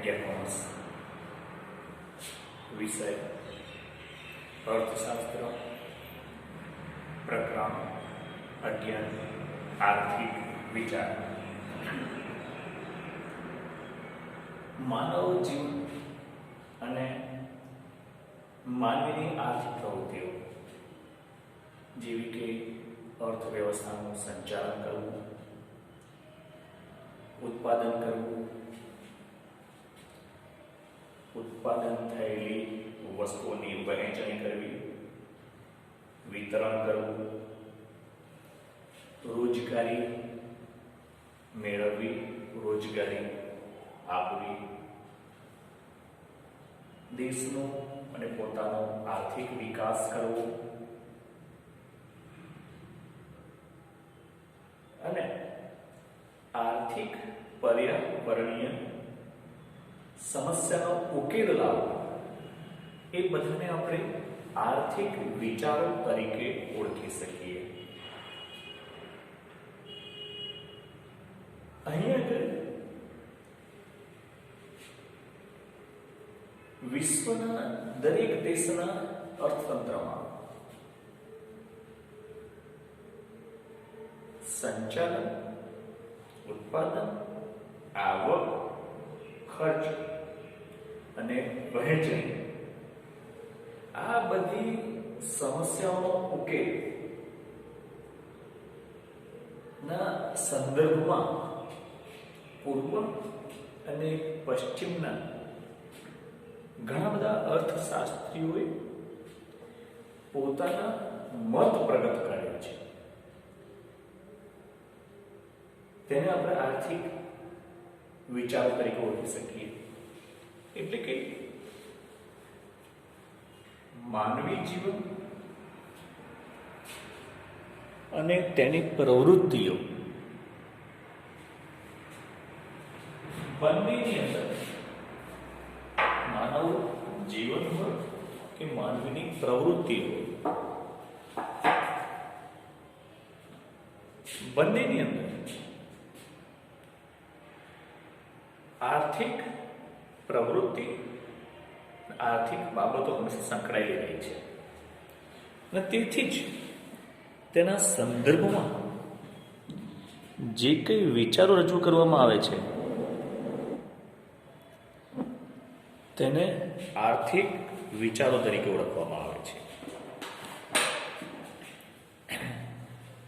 Media commerce विषय अर्थशास्त्र प्रकरण 11 आर्थिक विचार। मानव जीवन અને માનવીની આર્થિક પ્રવૃત્તિઓ જેવી કે અર્થવ્યવસ્થાનું સંચાલન કરવું, ઉત્પાદન કરવું, ઉત્પાદન થયેલી વસ્તુઓની વહેંચણી કરવી, વિતરણ કરવું, રોજગારી મેળવવી, રોજગારી આપવી, દેશનો અને પોતાનો આર્થિક વિકાસ કરવો અને આર્થિક પર્યાવરણીય સમસ્યાનો ઉકેલ લાવવો, એ બધાને આપણે આર્થિક વિચારો તરીકે ઓળખી શકીએ. અહીંયા વિશ્વના દરેક દેશના અર્થતંત્રમાં સંચાલન, ઉત્પાદન, આવક, ખર્ચ અને વહેંચણી, આ બધી સમસ્યાઓનો ઉકેલ ના સંદર્ભમાં પૂર્વ અને પશ્ચિમના ઘણા બધા અર્થશાસ્ત્રીઓએ પોતાના મત પ્રગટ કર્યા છે. તેને આપણે આર્થિક વિચારો તરીકે ઓળખી શકીએ. એટલે કે માનવી જીવન અને તેની પ્રવૃત્તિઓ બંનેની અંદર માનવ જીવન હોય કે માનવીની પ્રવૃત્તિઓ, બંનેની અંદર આર્થિક પ્રવૃત્તિ, આર્થિક બાબતો હંમેશા સંકળાયેલી રહી છે અને તેથી જ તેના સંદર્ભમાં જે કંઈ વિચારો રજૂ કરવામાં આવે છે તેને આર્થિક વિચારો તરીકે ઓળખવામાં આવે છે.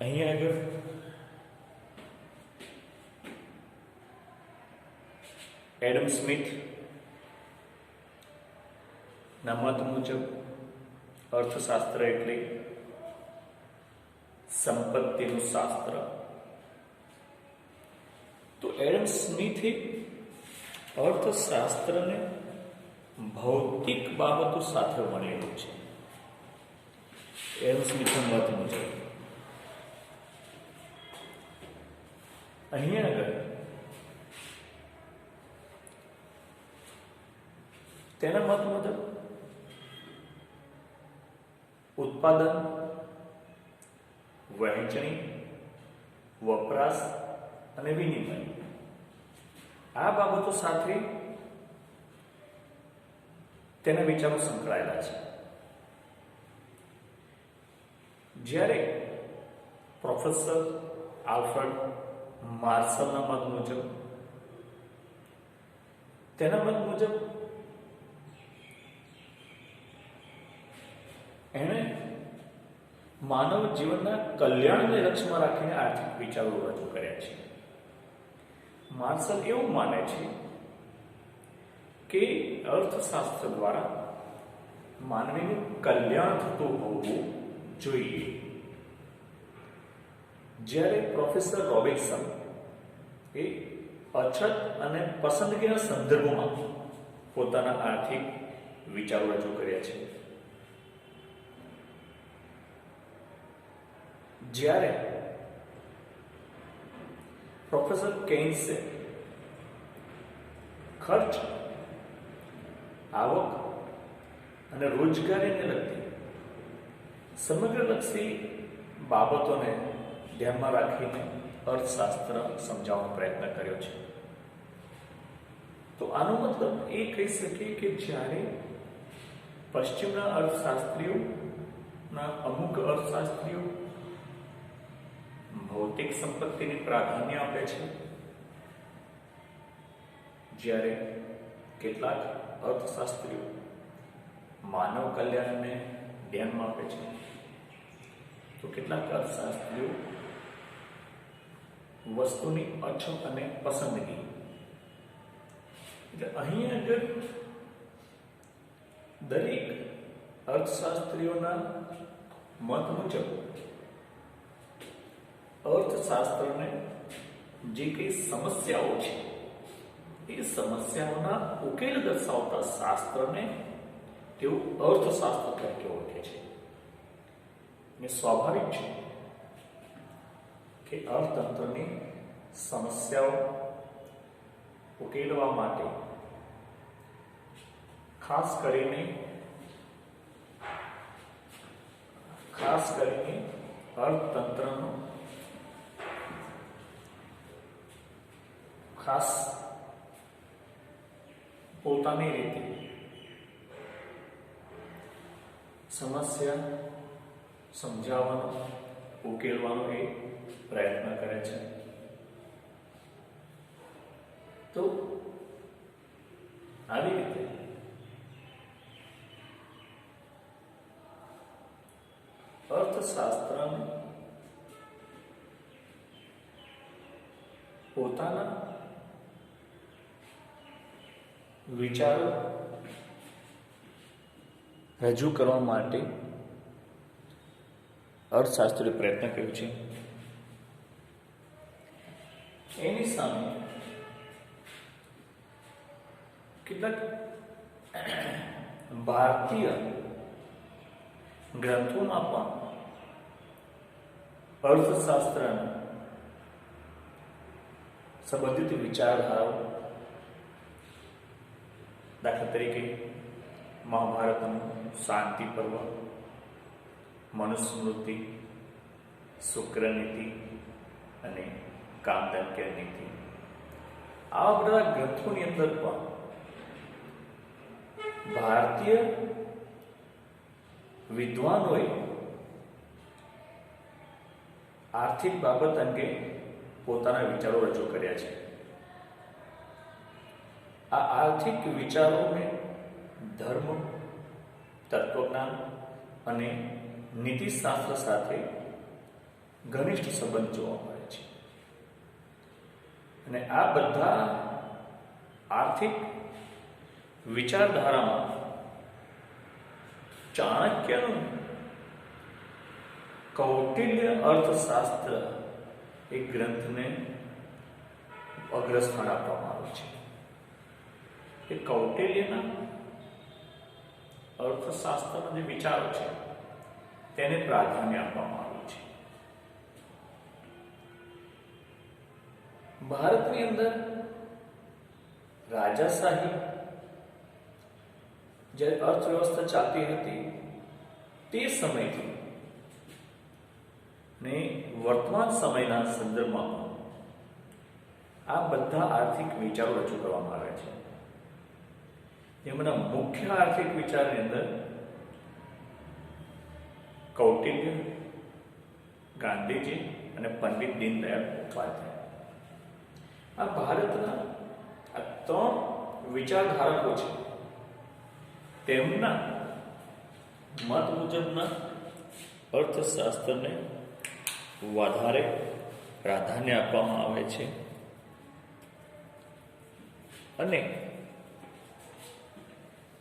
અહીંયા આગળ એડમ સ્મિથ ના મત મુજબ અર્થશાસ્ત્ર એટલે સંપત્તિનું શાસ્ત્ર. તો એડમ સ્મિથે અર્થશાસ્ત્રને ભૌતિક બાબતો સાથે વણેલું છે. એડમ સ્મિથના મત મુજબ અહીંયા આગળ તેના મત મુજબ ઉત્પાદન, વહેંચણી, વપરાશ અને વિનિમય, આ બાબતો સાથે તેના વિચારો સંકળાયેલા છે. જ્યારે પ્રોફેસર આલ્ફ્રેડ માર્શલના મત મુજબ, તેના મત મુજબ એણે માનવ જીવનના કલ્યાણને લક્ષ્યમાં રાખીને આર્થિક વિચારો રજૂ કર્યા છે. માર્શલ એવું માને છે કે અર્થશાસ્ત્ર દ્વારા માનવીનું કલ્યાણ થતું હોવું જોઈએ. જ્યારે પ્રોફેસર રોબિન્સન એ અછત અને પસંદગીના સંદર્ભમાં પોતાના આર્થિક વિચારો રજૂ કર્યા છે. જ્યારે પ્રોફેસર કેઇન્સે ખર્ચ, આવક અને રોજગારીને લગતી સમગ્રલક્ષી બાબતોને ધ્યાનમાં રાખીને અર્થશાસ્ત્ર સમજાવવાનો પ્રયત્ન કર્યો છે. તો આનો મતલબ એ કહી શકીએ કે જ્યારે પશ્ચિમના અર્થશાસ્ત્રીઓના અમુક અર્થશાસ્ત્રીઓ ભૌતિક સંપત્તિને પ્રાધાન્ય આપે છે, જ્યારે કેટલાક અર્થશાસ્ત્રીઓ માનવ કલ્યાણને ધ્યાનમાં આપે છે, તો કેટલાક અર્થશાસ્ત્રીઓ વસ્તુની અછત અને પસંદગી. એટલે અહીં આગળ દરેક અર્થશાસ્ત્રીઓના મત મુજબ અર્થશાસ્ત્રને જે કઈ સમસ્યાઓ છે એ સમસ્યાઓના ઉકેલ દર્શાવતા શાસ્ત્રને તેઓ અર્થશાસ્ત્ર તરીકે ઓળખે છે. અને સ્વાભાવિક છે કે અર્થતંત્રની સમસ્યાઓ ઉકેલવા માટે ખાસ કરીને અર્થતંત્રનો ખાસ પોતાની રીતે સમસ્યા સમજાવવાનો, ઉકેલવાનો એ પ્રયત્ન કરે છે. તો આવી રીતે અર્થશાસ્ત્રને પોતાના વિચારો રજૂ કરવા માટે અર્થશાસ્ત્રે પ્રયત્ન કર્યો છે. એની સામે કેટલાક ભારતીય ગ્રંથોમાં પણ અર્થશાસ્ત્રના સંબંધિત વિચારધારાઓ, દાખલા તરીકે મહાભારતનું શાંતિ પર્વ, મનુસ્મૃતિ, શુક્રનીતિ અને કામદત્ય નીતિ, આવા બધા ગ્રંથોની અંદર પણ ભારતીય વિદ્વાનોએ આર્થિક બાબત અંગે પોતાના વિચારો રજૂ કર્યા છે. આ આર્થિક વિચારોને ધર્મ, તત્વજ્ઞાન અને નીતિશાસ્ત્ર સાથે ઘનિષ્ઠ સંબંધ જોવા મળે છે. અને આ બધા આર્થિક વિચારધારામાં ચાણક્યનું કૌટિલ્ય અર્થશાસ્ત્ર એ ગ્રંથને અગ્રસ્થાન આપવામાં આવે છે. એ કૌટિલ્યના અર્થશાસ્ત્રના જે વિચારો છે તેને પ્રાધાન્ય આપવામાં આવ્યું છે. ભારતની અંદર રાજાશાહી જ્યારે અર્થવ્યવસ્થા ચાલતી હતી તે સમયથી ને વર્તમાન સમયના સંદર્ભમાં આ બધા આર્થિક વિચારો રજૂ કરવામાં આવે છે. એમના મુખ્ય આર્થિક વિચારની અંદર કૌટિલ્ય, ગાંધીજી અને પંડિત દીનદયાળ ઉપાધ્યાય, આ ભારતના આ ત્રણ વિચારધારકો છે. તેમના મત મુજબના અર્થશાસ્ત્રને વધારે પ્રાધાન્ય આપવામાં આવે છે અને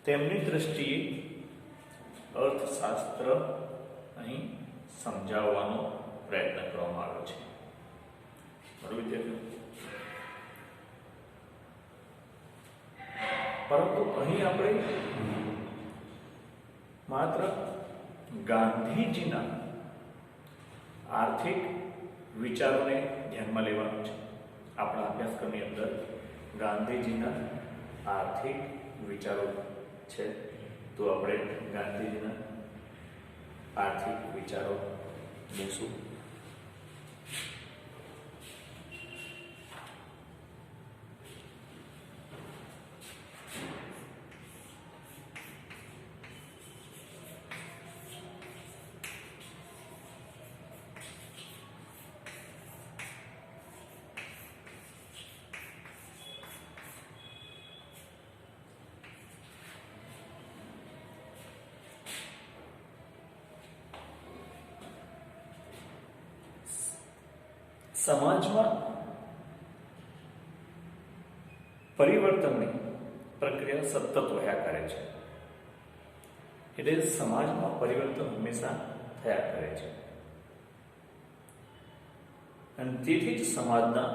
તેમની દ્રષ્ટિએ અર્થશાસ્ત્ર અહીં સમજાવવાનો પ્રયત્ન કરવામાં આવ્યો છે. બરોબર વિદ્યાર્થીઓ, પરંતુ અહીં આપણે માત્ર ગાંધીજીના આર્થિક વિચારોને ધ્યાનમાં લેવાનું છે. આપણા અભ્યાસક્રમની અંદર ગાંધીજીના આર્થિક વિચારો છે, તો આપણે ગાંધીજીના આર્થિક વિચારો જોઈશું. સમાજમાં પરિવર્તનની પ્રક્રિયા સતત વહ્યા કરે છે. એટલે સમાજમાં પરિવર્તન હંમેશા થયા કરે છે અને તેથી જ સમાજના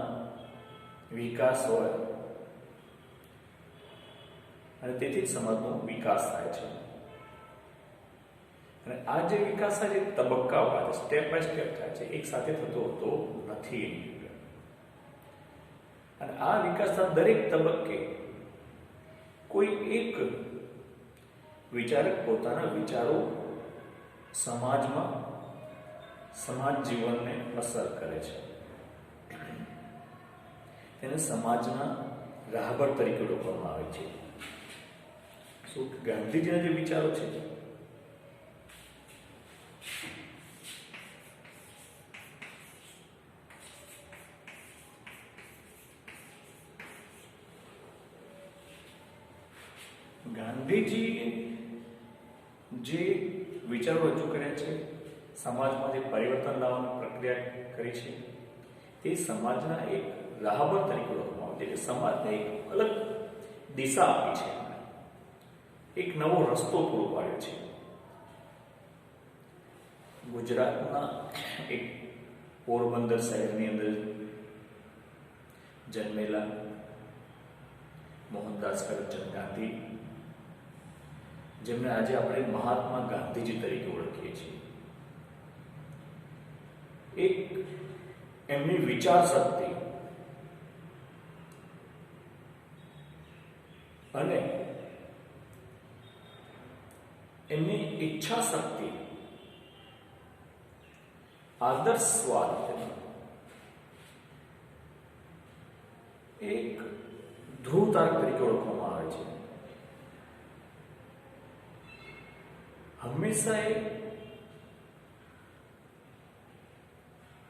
વિકાસ હોય અને તેથી જ સમાજનો વિકાસ થાય છે. અને આ જે વિકાસના જે તબક્કાઓ આવે સ્ટેપ બાય સ્ટેપ થાય છે, એક સાથે થતો હોતો નથી. અને આ વિકાસના દરેક તબક્કે કોઈ એક વિચારક પોતાના વિચારો સમાજમાં સમાજ જીવનને અસર કરે છે. તેને સમાજના રાહબર તરીકે ઓળખવામાં આવે છે. શું ગાંધીજીના જે વિચારો છે ગાંધીજી જે વિચારો રજૂ કર્યા છે, સમાજમાં જે પરિવર્તન લાવવાની પ્રક્રિયા કરી છે, તે સમાજના એક રાહબર તરીકે ઓળખવામાં આવે છે. સમાજને એક અલગ દિશા આપી છે, એક નવો રસ્તો પૂરો પાડ્યો છે. ગુજરાતના એક પોરબંદર શહેરની અંદર જન્મેલા મોહનદાસ કરમચંદ ગાંધી, જેમને આજે આપણે મહાત્મા ગાંધીજી તરીકે ઓળખીએ છીએ, એક એમની વિચાર શક્તિ અને એમની ઈચ્છા શક્તિ, આદર્શવાદ એક ધ્રુવ તારક તરીકે ઓળખવામાં આવે છે. હંમેશા એ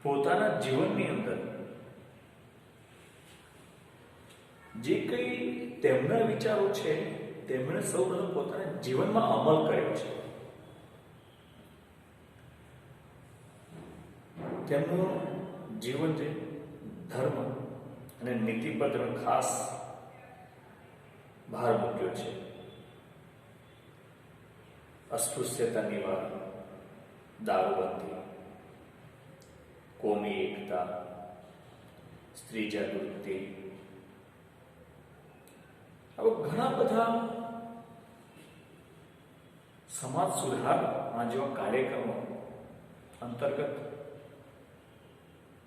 પોતાના જીવનની અંદર જે કંઈ તેમના વિચારો છે, તેમણે સૌપ્રથમ પોતાના જીવનમાં અમલ કર્યો છે. તેમનું જીવન જે ધર્મ અને નીતિ પર તેમણે ખાસ ભાર મૂક્યો છે. અસ્પૃશ્યતા નિવારણ, દારૂબંધી, કોમી એકતા, સ્ત્રી જાગૃતિ, આવા ઘણા બધા સમાજ સુધારના જેવા કાર્યક્રમો અંતર્ગત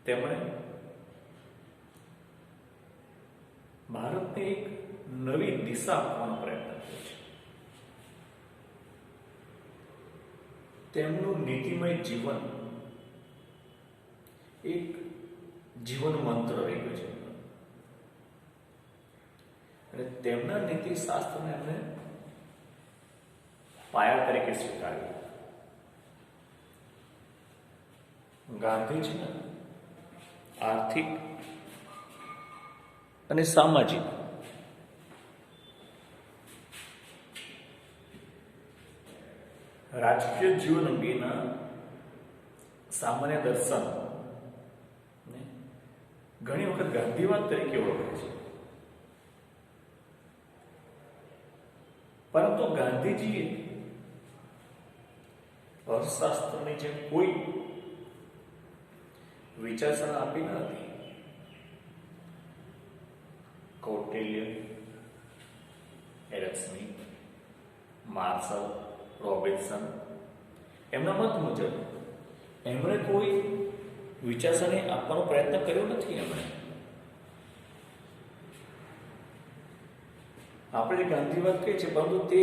તેમણે ભારતને એક નવી દિશા આપવાનો પ્રયત્ન કર્યો છે. તેમનું નીતિમય જીવન એક જીવન મંત્ર રહી ગયું છે અને તેમના નીતિ શાસ્ત્રને એમણે પાયા તરીકે સ્વીકાર્યું. ગાંધીજીના આર્થિક અને સામાજિક રાજકીય જીવન અંગેના સામાન્ય દર્શન ઘણી વખત ગાંધીવાદ તરીકે ઓળખાય છે. પરંતુ ગાંધીજીએ અર્થશાસ્ત્રની જેમ કોઈ વિચારસરણી આપી ન હતી. Kautilya, Adam Smith, Marshall, Robinson, એમના મત મુજબ એમણે કોઈ વિચારસરણી આપવાનો પ્રયત્ન કર્યો નથી. આપણે ગાંધીવાદ કહીએ છીએ, પરંતુ તે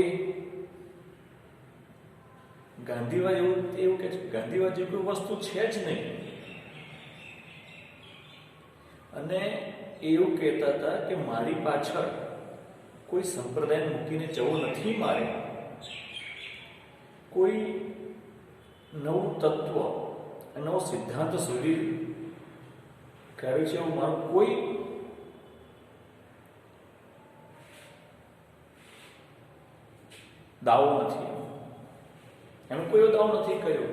ગાંધીવાદ એવું કે છે, ગાંધીવાદ જેવી કોઈ વસ્તુ છે જ નહીં. અને એવું કહેતા હતા કે મારી પાછળ કોઈ સંપ્રદાય મૂકીને જવું નથી. મારે કોઈ નવું તત્વ, નવો સિદ્ધાંત સુધી કર્યું છે એવું મારું કોઈ દાવો નથી. એમ કોઈ એવો દાવો નથી કર્યો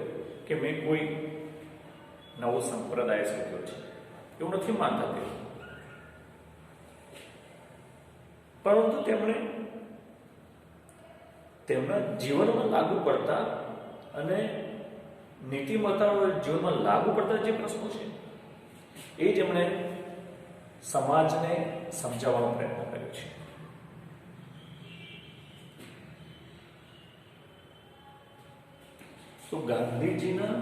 કે મેં કોઈ નવો સંપ્રદાય શોધ્યો છે. એવું નથી માનતા તેઓ, પરંતુ તેમણે તેમના જીવનમાં લાગુ પડતા અને નીતિમત્તાઓ જીવનમાં લાગુ પડતા જે પ્રશ્નો છે એ જ એમણે સમાજને સમજાવવાનો પ્રયત્ન કર્યો છે. તો ગાંધીજીના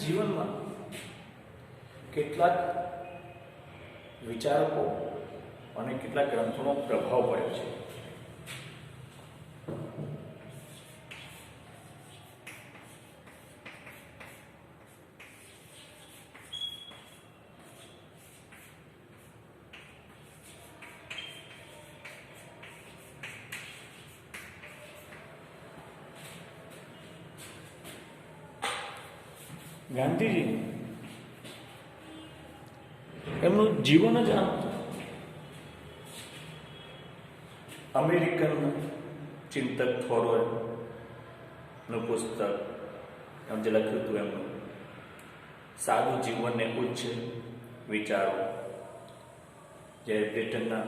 જીવનમાં કેટલાક વિચારકો અને કેટલાક ગ્રંથોનો પ્રભાવ પડ્યો છે. ગાંધીજી એમનું જીવન જ આમ અમેરિકન ચિંતક થોરોનું પુસ્તક એમ જે લખ્યું હતું એમનું સાદું જીવનને ઉચ્ચ વિચારો, જે બ્રિટનના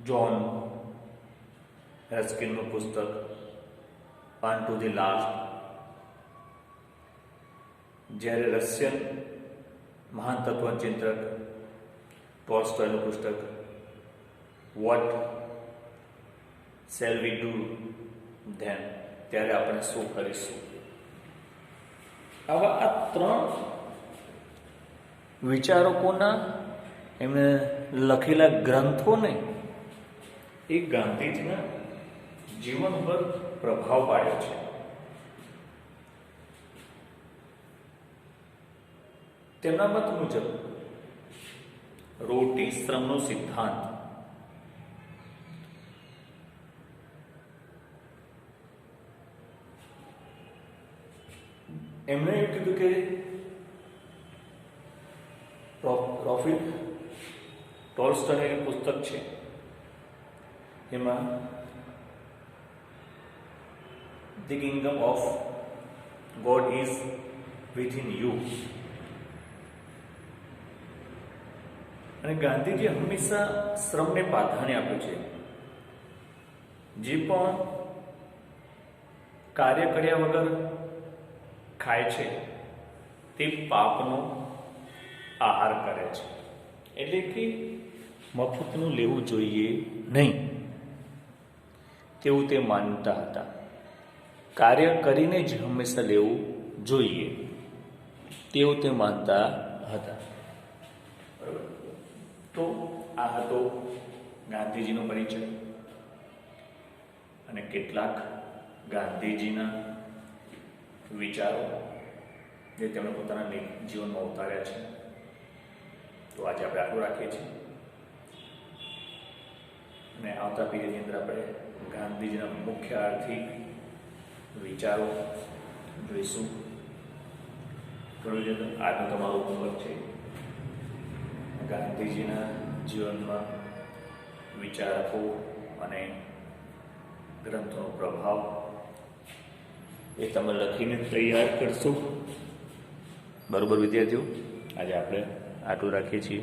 જ્હોન રસ્કિનનું પુસ્તક On to the Last, જ્યારે રશિયન મહાન તત્વચિંતક ટોલ્સ્ટોયનું પુસ્તક what shall we do then, ત્યારે આપણે શું કરીશું. આવા આ ત્રણ વિચારકોના એમણે લખેલા ગ્રંથોને એ ગાંધીજીના જીવન પર પ્રભાવ પાડ્યો છે. તેમના મત મુજબ રોટી શ્રમનો સિદ્ધાંત એમણે એવું કીધું કે રોફિક ટોલ્સ્ટોયનું પુસ્તક છે એમાં The kingdom of God is within you. અને ગાંધીજી હંમેશા શ્રમને પ્રાધાન્ય આપ્યું છે. જે પણ કાર્ય કર્યા વગર ખાય છે તે પાપનો આહાર કરે છે. એટલે કે મફતનું લેવું જોઈએ નહીં તેવું તે માનતા હતા. કાર્ય કરીને જ હંમેશા લેવું જોઈએ તેવું તે માનતા હતા. બરાબર. તો આ હતો ગાંધીજીનો પરિચય અને કેટલાક ગાંધીજીના વિચારો જે તેમણે પોતાના જીવનમાં ઉતાર્યા છે. તો આજે આપણે આટલું રાખીએ છીએ અને આવતા પીઢીની અંદર આપણે ગાંધીજીના મુખ્ય આર્થિક વિચારો જોઈશું. આજનો તમારો હોમવર્ક છે ગાંધીજીના જીવનમાં વિચારકો અને ગ્રંથોનો પ્રભાવ એ તમે લખીને તૈયાર કરશો. બરોબર વિદ્યાર્થીઓ, આજે આપણે આટલું રાખીએ છીએ.